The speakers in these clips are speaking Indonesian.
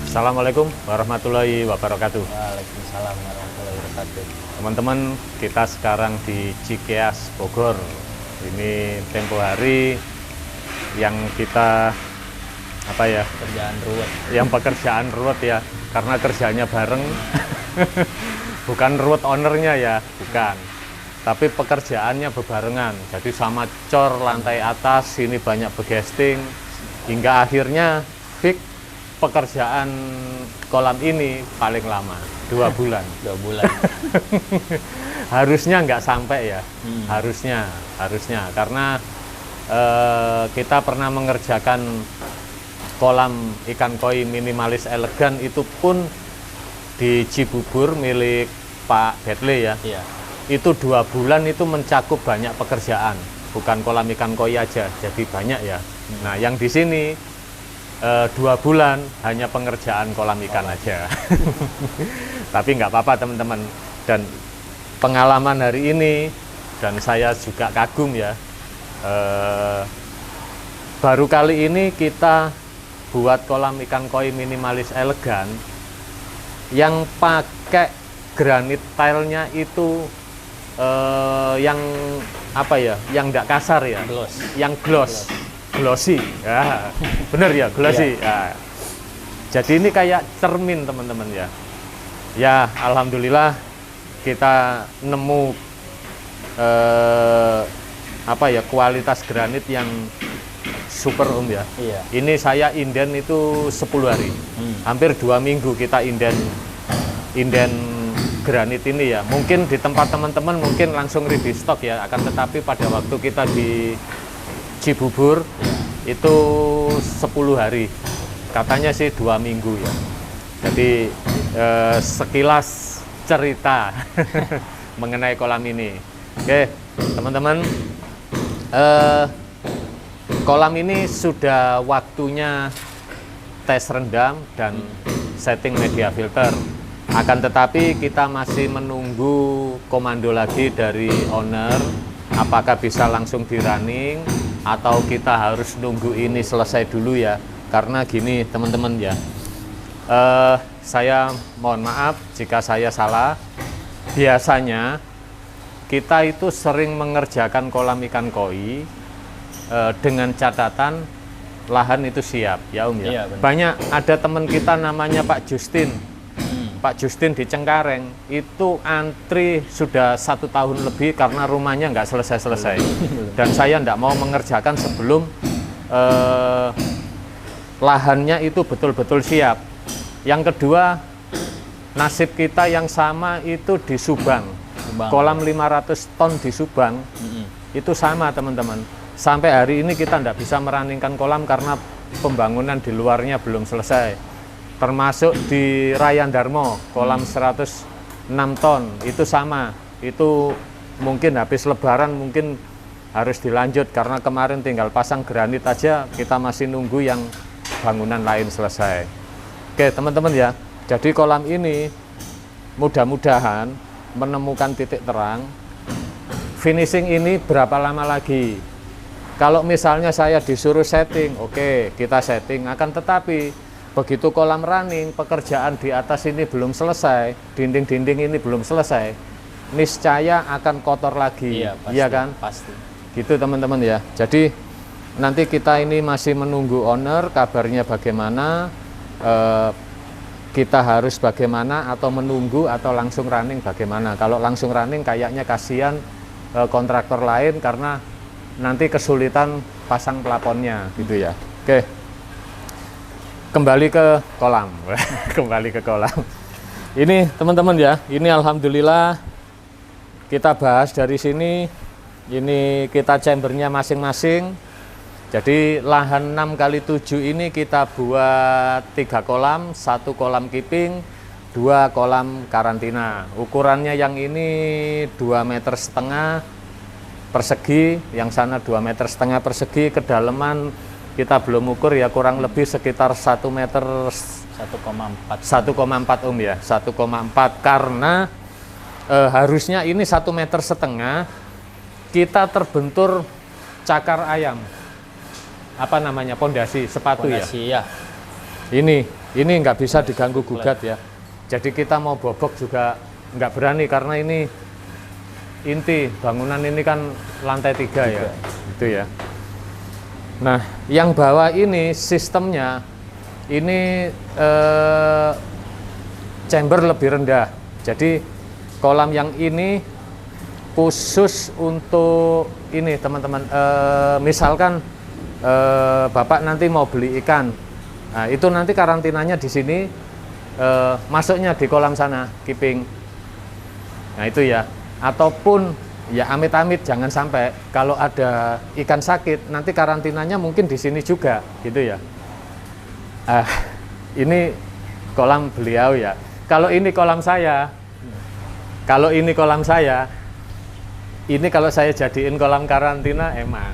Assalamualaikum warahmatullahi wabarakatuh. Waalaikumsalam warahmatullahi wabarakatuh. Teman-teman, kita sekarang di Cikeas, Bogor. Ini tempo hari yang kita Kerjaan ruwet. yang pekerjaan ruwet ya, karena kerjanya bareng. Bukan ruwet ownernya ya, bukan. Tapi pekerjaannya bebarengan. Jadi sama cor lantai atas, ini banyak begesting hingga akhirnya fix pekerjaan kolam ini paling lama 2 bulan. 2 bulan. Harusnya nggak sampai ya, harusnya karena kita pernah mengerjakan kolam ikan koi minimalis elegan itu pun di Cibubur milik Pak Betle ya. Iya. Itu 2 bulan itu mencakup banyak pekerjaan, bukan kolam ikan koi aja, jadi banyak ya. Nah yang di sini 2 bulan hanya pengerjaan kolam ikan aja. Tapi nggak apa-apa teman-teman, dan pengalaman hari ini dan saya juga kagum ya, baru kali ini kita buat kolam ikan koi minimalis elegan yang pakai granit tilenya itu yang yang nggak kasar ya, Gloss. yang glossy ya, bener ya, glossy ya. Jadi ini kayak cermin teman-teman ya. Ya alhamdulillah kita nemu kualitas granit yang super ya. Iya. Ini saya inden itu 10 hari, hampir 2 minggu kita inden granit ini ya. Mungkin di tempat teman-teman mungkin langsung ready stock ya, akan tetapi pada waktu kita di Cibubur itu 10 hari, katanya sih 2 minggu ya. Jadi sekilas cerita mengenai kolam ini. Oke teman-teman, kolam ini sudah waktunya tes rendam dan setting media filter. Akan tetapi kita masih menunggu komando lagi dari owner, apakah bisa langsung di running atau kita harus nunggu ini selesai dulu ya. Karena gini teman-teman ya, saya mohon maaf jika saya salah. Biasanya kita itu sering mengerjakan kolam ikan koi dengan catatan lahan itu siap ya Om ya. Iya, benar. Banyak ada teman kita namanya Pak Justin. Pak Justin di Cengkareng itu antri sudah 1 tahun lebih karena rumahnya nggak selesai-selesai. Dan saya nggak mau mengerjakan sebelum lahannya itu betul-betul siap. Yang kedua, nasib kita yang sama itu di Subang. Kolam 500 ton di Subang itu sama teman-teman. Sampai hari ini kita nggak bisa meraningkan kolam karena pembangunan di luarnya belum selesai. Termasuk di Rayan Darmo, kolam 106 ton, itu sama. Itu mungkin habis lebaran mungkin harus dilanjut, karena kemarin tinggal pasang granit aja, kita masih nunggu yang bangunan lain selesai. Oke teman-teman ya, jadi kolam ini mudah-mudahan menemukan titik terang. Finishing ini berapa lama lagi? Kalau misalnya saya disuruh setting, oke kita setting, akan tetapi begitu kolam running, pekerjaan di atas ini belum selesai, dinding-dinding ini belum selesai, niscaya akan kotor lagi. Iya, pasti, iya kan? Pasti. Gitu teman-teman ya. Jadi nanti kita ini masih menunggu owner, kabarnya bagaimana, kita harus bagaimana, atau menunggu atau langsung running bagaimana. Kalau langsung running kayaknya kasihan kontraktor lain karena nanti kesulitan pasang plafonnya gitu ya. Oke. Kembali ke kolam. Kembali ke kolam. Ini teman-teman ya, ini alhamdulillah kita bahas dari sini. Ini kita chambernya masing-masing. Jadi lahan 6x7 ini kita buat 3 kolam, 1 kolam keeping, 2 kolam karantina. Ukurannya yang ini 2,5 meter persegi, yang sana 2,5 meter persegi. Kedalaman kita belum ukur ya, kurang lebih sekitar 1 meter 1,4 Om ya, 1,4, karena harusnya ini 1,5 meter kita terbentur cakar ayam, apa namanya, pondasi sepatu. Pondasi, ya. Ini nggak bisa diganggu gugat ya. Jadi kita mau bobok juga nggak berani karena ini inti bangunan ini kan lantai 3 ya, itu ya. Nah, yang bawah ini sistemnya ini chamber lebih rendah. Jadi kolam yang ini khusus untuk ini teman-teman. Misalkan Bapak nanti mau beli ikan, nah itu nanti karantinanya di sini, masuknya di kolam sana, keeping. Nah itu ya. Ataupun ya amit-amit jangan sampai kalau ada ikan sakit nanti karantinanya mungkin di sini juga, gitu ya. Ini kolam beliau ya. Kalau ini kolam saya, ini kalau saya jadiin kolam karantina emang.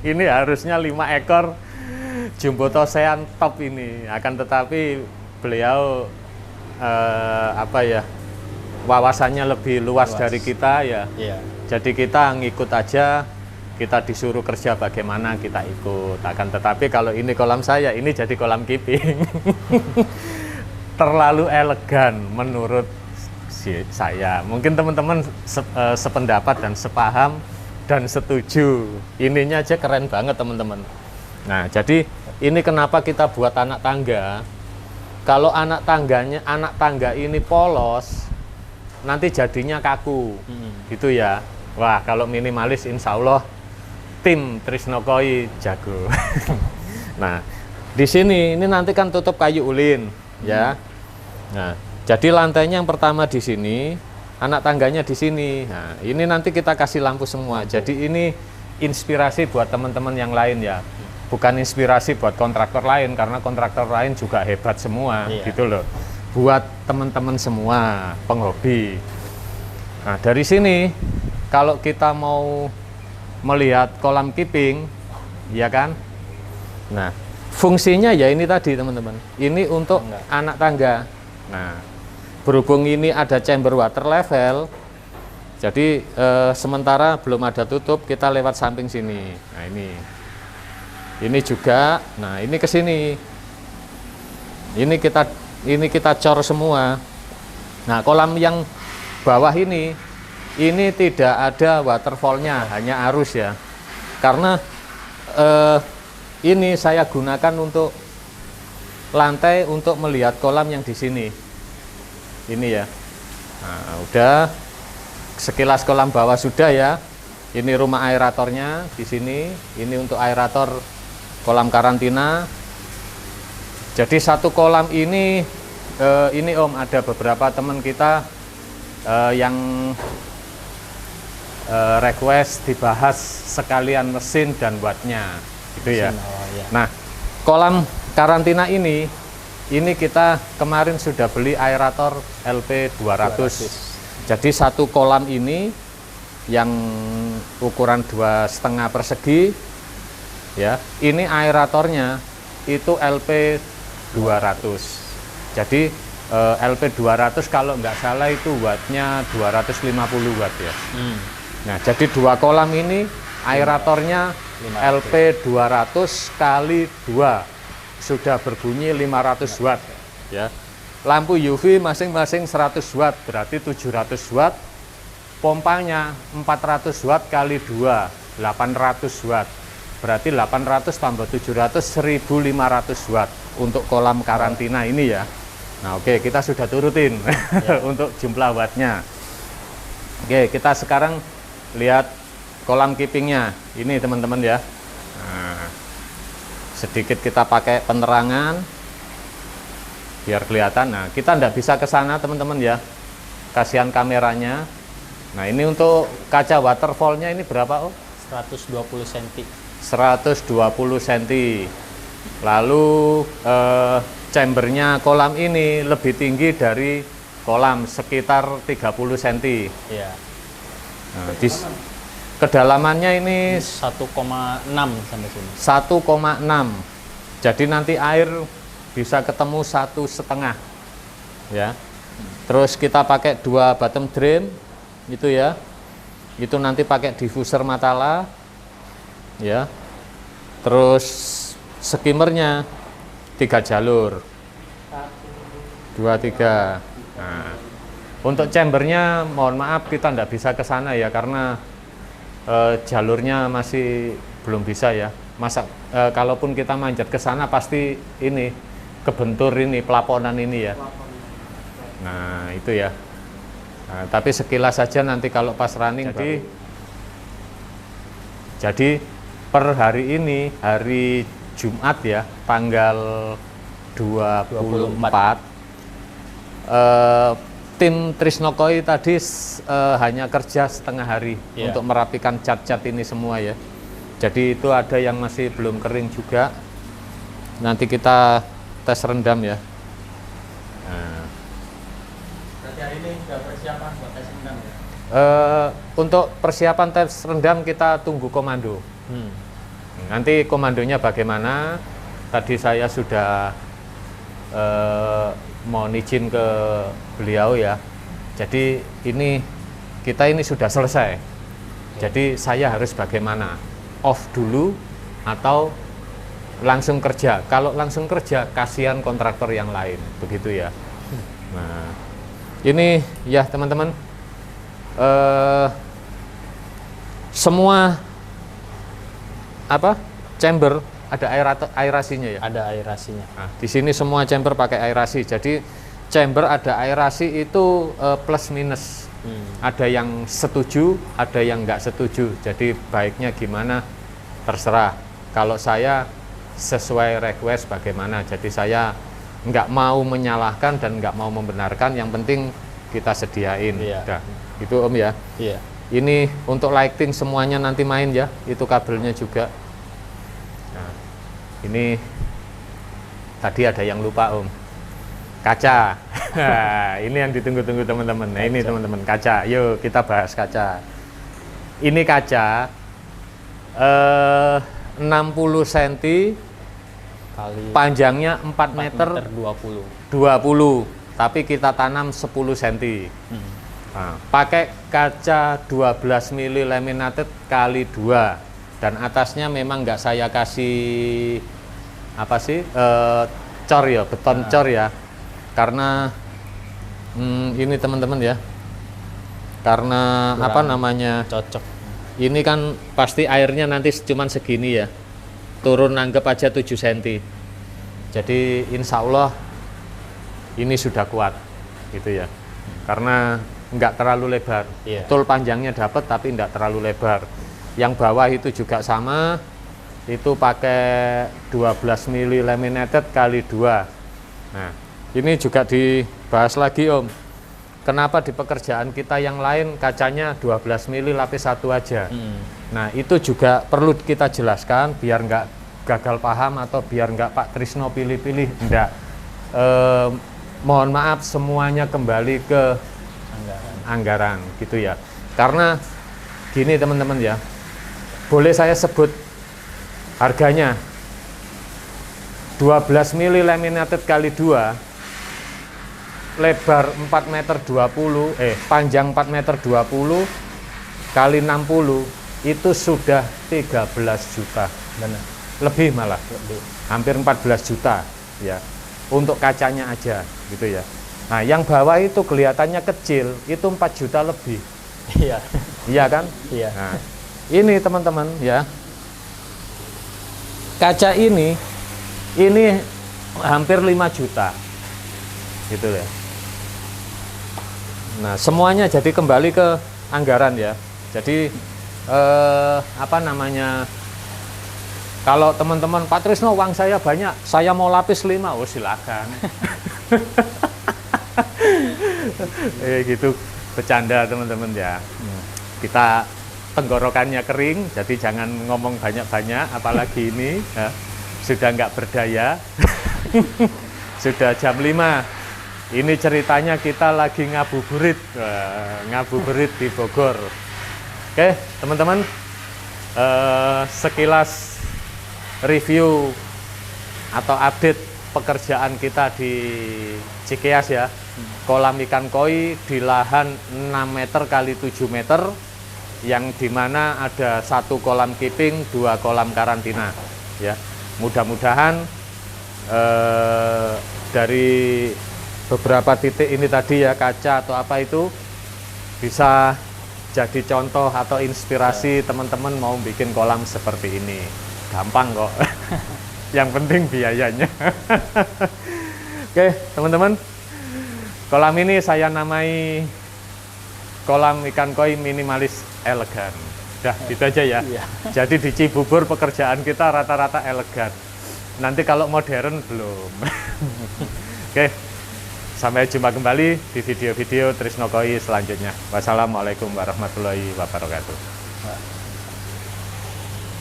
Ini harusnya 5 ekor Jumbotosean top ini. Akan tetapi beliau wawasannya lebih luas dari kita ya. Iya. Jadi kita ngikut aja, kita disuruh kerja bagaimana kita ikut. Akan tetapi kalau ini kolam saya, ini jadi kolam keeping. Terlalu elegan menurut saya. Mungkin teman-teman sependapat dan sepaham dan setuju. Ininya aja keren banget teman-teman. Nah, jadi ini kenapa kita buat anak tangga. Kalau anak tangga ini polos, nanti jadinya kaku, gitu ya. Wah, kalau minimalis insya Allah tim Trisnokoi jago. Nah, di sini ini nanti kan tutup kayu ulin, ya. Nah, jadi lantainya yang pertama di sini, anak tangganya di sini. Nah, ini nanti kita kasih lampu semua. Jadi ini inspirasi buat teman-teman yang lain ya. Bukan inspirasi buat kontraktor lain karena kontraktor lain juga hebat semua, gitu loh. Buat teman-teman semua penghobi. Nah, dari sini kalau kita mau melihat kolam keeping, ya kan? Nah, fungsinya ya ini tadi teman-teman. Ini untuk anak tangga. Nah, berhubung ini ada chamber water level, jadi sementara belum ada tutup, kita lewat samping sini. Nah, ini juga. Nah, ini ke sini. Ini kita cor semua. Nah, kolam yang bawah ini tidak ada waterfallnya, hanya arus ya. Karena ini saya gunakan untuk lantai untuk melihat kolam yang di sini. Ini ya. Nah, udah sekilas kolam bawah sudah ya. Ini rumah aeratornya di sini. Ini untuk aerator kolam karantina. Jadi satu kolam ini Om, ada beberapa teman kita yang request dibahas sekalian mesin dan wattnya, gitu ya. Nah, kolam karantina ini kita kemarin sudah beli aerator LP 200. Jadi satu kolam ini yang ukuran 2,5 persegi, ya. Ini aeratornya itu LP 200. Jadi LP 200 kalau nggak salah itu wattnya 250 watt ya. Nah, jadi dua kolam ini aeratornya LP 200 kali 2 sudah berbunyi 500 watt ya. Lampu UV masing-masing 100 watt berarti 700 watt. Pompanya 400 watt kali 2 800 watt. Berarti 800 tambah 700 1500 watt untuk kolam karantina ini ya. Nah, oke, kita sudah turutin ya. Untuk jumlah wattnya. Oke, kita sekarang lihat kolam keepingnya. Ini teman-teman ya. Nah, sedikit kita pakai penerangan biar kelihatan. Nah, kita tidak bisa ke sana teman-teman ya. Kasihan kameranya. Nah, ini untuk kaca waterfallnya ini berapa? 120 cm. 120 cm. Lalu chambernya kolam ini lebih tinggi dari kolam sekitar 30 cm. Iya. Nah, kedalamannya ini 1,6 sampai sini. 1,6. Jadi nanti air bisa ketemu 1,5 ya. Terus kita pakai 2 bottom drain itu ya. Itu nanti pakai diffuser Matala ya. Terus skimmernya 3 jalur. 2, 3. Nah, untuk chambernya mohon maaf kita nggak bisa ke sana ya karena jalurnya masih belum bisa ya. Kalaupun kita manjat ke sana pasti ini kebentur ini pelaponan ini ya. Nah itu ya. Nah, tapi sekilas saja nanti kalau pas running. Jadi per hari ini hari Jumat ya tanggal 24. Tim Trisnokoi tadi hanya kerja setengah hari untuk merapikan cat-cat ini semua ya. Jadi itu ada yang masih belum kering juga. Nanti kita tes rendam ya. Nah. Berarti hari ini sudah persiapan buat tes rendam ya? Untuk persiapan tes rendam kita tunggu komando. Nanti komandonya bagaimana? Tadi saya sudah mau izin ke beliau ya. Jadi kita ini sudah selesai. Jadi saya harus bagaimana? Off dulu atau langsung kerja? Kalau langsung kerja kasihan kontraktor yang lain, begitu ya. Nah, ini ya teman-teman, semua chamber ada aerasinya ya. Ada aerasinya. Nah, di sini semua chamber pakai aerasi. Jadi chamber ada aerasi itu plus minus. Ada yang setuju, ada yang nggak setuju. Jadi baiknya gimana terserah. Kalau saya sesuai request bagaimana. Jadi saya nggak mau menyalahkan dan nggak mau membenarkan. Yang penting kita sediain. Udah. Itu Om ya. Iya. Ini untuk lighting semuanya nanti main ya. Itu kabelnya juga. Nah, ini tadi ada yang lupa Om. Kaca. Nah, ini yang ditunggu-tunggu teman-teman. Nah, ini teman-teman kaca. Yuk kita bahas kaca. Ini kaca 60 cm Kali panjangnya 4 meter 20. Tapi kita tanam 10 cm. Nah, pakai kaca 12 mili laminated kali 2 dan atasnya memang nggak saya kasih cor ya, beton cor ya. Karena ini teman-teman ya, karena cocok. Ini kan pasti airnya nanti cuman segini ya, turun nanggep aja 7 cm. Jadi insya Allah ini sudah kuat gitu ya, karena nggak terlalu lebar. Tul panjangnya dapat tapi nggak terlalu lebar. Yang bawah itu juga sama, itu pakai 12 mili laminated kali 2. Nah, ini juga dibahas lagi Om. Kenapa di pekerjaan kita yang lain kacanya 12 mili lapis 1 aja. Nah itu juga perlu kita jelaskan biar nggak gagal paham atau biar nggak Pak Trisno pilih-pilih. Enggak. Mohon maaf semuanya kembali ke anggaran gitu ya. Karena gini teman-teman ya, boleh saya sebut harganya 12 mili laminated kali 2, lebar 4 meter 20, panjang 4 meter 20 kali 60 itu sudah 13 juta. Benar. Lebih malah. Hampir 14 juta ya. Untuk kacanya aja gitu ya. Nah, yang bawah itu kelihatannya kecil, itu 4 juta lebih. Iya. Iya kan? Iya. Nah, ini teman-teman ya. Kaca ini hampir 5 juta. Gitu ya. Nah, semuanya jadi kembali ke anggaran ya. Jadi kalau teman-teman Pak Trisno uang saya banyak, saya mau lapis 5, oh silakan. Gitu bercanda teman-teman ya. Kita tenggorokannya kering, jadi jangan ngomong banyak-banyak, apalagi ini ya, sudah nggak berdaya. Sudah jam 5. Ini ceritanya kita lagi ngabuburit di Bogor. Oke, teman-teman, sekilas review atau update pekerjaan kita di Cikeas ya. Kolam ikan koi di lahan 6 meter kali 7 meter, yang dimana ada 1 kolam keeping, 2 kolam karantina. Ya, mudah-mudahan dari beberapa titik ini tadi ya, kaca atau apa itu bisa jadi contoh atau inspirasi teman-teman mau bikin kolam seperti ini. Gampang kok. Yang penting biayanya. Oke, teman-teman. Kolam ini saya namai kolam ikan koi minimalis elegan. Udah, gitu aja ya. Iya. Jadi di Cibubur pekerjaan kita rata-rata elegan. Nanti kalau modern belum. Oke, sampai jumpa kembali di video-video Trisno Koi selanjutnya. Wassalamualaikum warahmatullahi wabarakatuh.